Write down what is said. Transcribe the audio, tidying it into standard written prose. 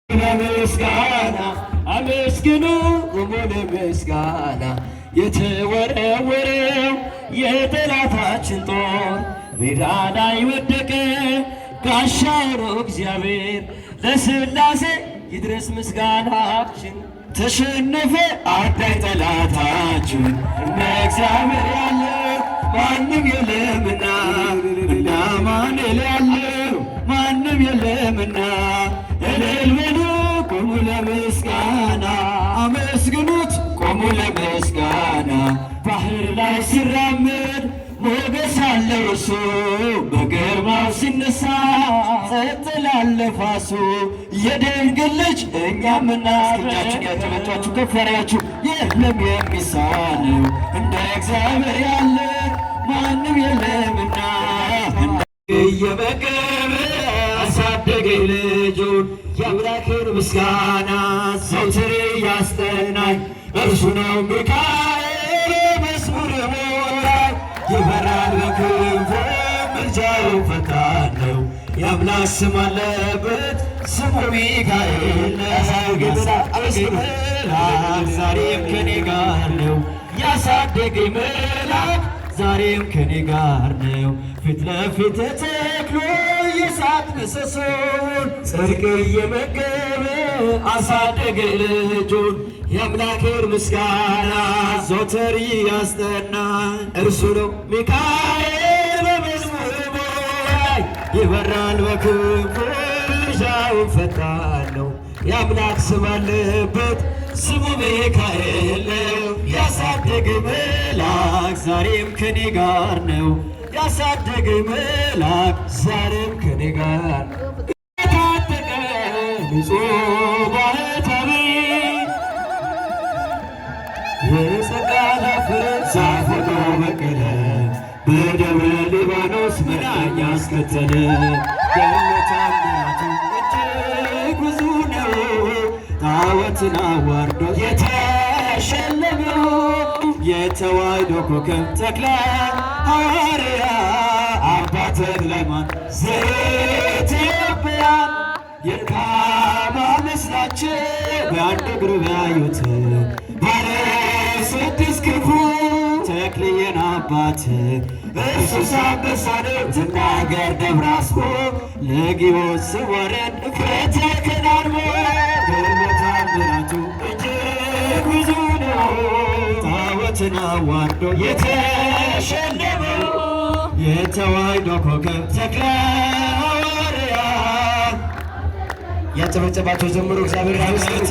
ለምስጋና አመስግኑ ቁሙ ለምስጋና የተወረወረው የጠላታችን ጦር ሜዳ ላይ ወደቀ ጋሻው ነው እግዚአብሔር ለሥላሴ ይድረስ ምስጋናችን። ተሸነፈ አዳኝ ጠላታችን እንደ እግዚአብሔር ያለ ማንም የለምና እንደ አማኑኤል ያለ ማንም የለምና እልል በሉ ቁሙ ለምስጋና አመስግኑት ቁሙ ለምስጋና ባህር ላይ ሲራመድ ሞገስ አለው እርሱ በግርማው ሲነሳ ጸጥ ላለ ነፋሱ የድንግል ልጅ እኛም እናረጋችሁ ያጨበጫችሁ ከፍ ያላችሁ የለም የሚሳነው እንደ እግዚአብሔር ያለ ማንም የለምና እየመገበ አሳደገኝ ልጁን የአምላክን ምስጋና ዘወትር ያስጠናኝ እርሱ ነው ሚካኤል መዝሙር ሞላኝ ይበራል በክንፉ ምልጃው ፈጣን ነው የአምላክ ስም አለበት ስሙ ሚካኤል መልአክ ዛሬም ከኔ ጋር ነው ያሳደገኝ መልአክ ዛሬም ከኔ ጋር ነው ፊት ለፊት ተተክሎ የእሳት ምሰሶን ጽድቅ እየመገበ አሳደገኝ ልጁን የአምላክን ምስጋና ዘወትር ያስጠናኝ እርሱ ነው ሚካኤል በመዝሙር ሞላኝ ይበራል በክንፉ ምልጃው ፈጣን ነው የአምላክ ስም አለበት ስሙ ሚካኤል ነው ያሳደገኝ መልአክ ዛሬም ከኔ ጋር ነው ያሳደገኝ መልአክ ዛሬም ከኔ ጋር የታጠቀ ንጹሕ ባህታዊ የጸጋ ዛፍ ሆኖ በቀለ በደብረ ሊባኖስ ምናኛ አስከተለ ገለታምራቱ እጅግ ብዙ ነው ጣዖትን አዋርዶ የተሸለመው የተዋሕዶ ኮከብ ተክለ ሐዋርያ አባ ተክለ ሃይማኖት ዘኢትዮጵያ የካማ ምስላቸው በአንድ እግሩ ቢያዩት ባለ ስድስት ክንፉ ተክልዬን አባት እርሱ ሳንበሳ ነው ትናገር ደብረ አስቦ ለጊዮን ስወረድ እፍረት ተከናንቦ ግርማ ተአምራቱ እጅግ ብዙ ነው ጣዖትን አዋርዶ የተሸለመው የተዋሕዶ ኮከብ ተክለ ሐዋርያ ያጨበጨባቸው ዘምሩ እግዚአብሔር ይመስገን።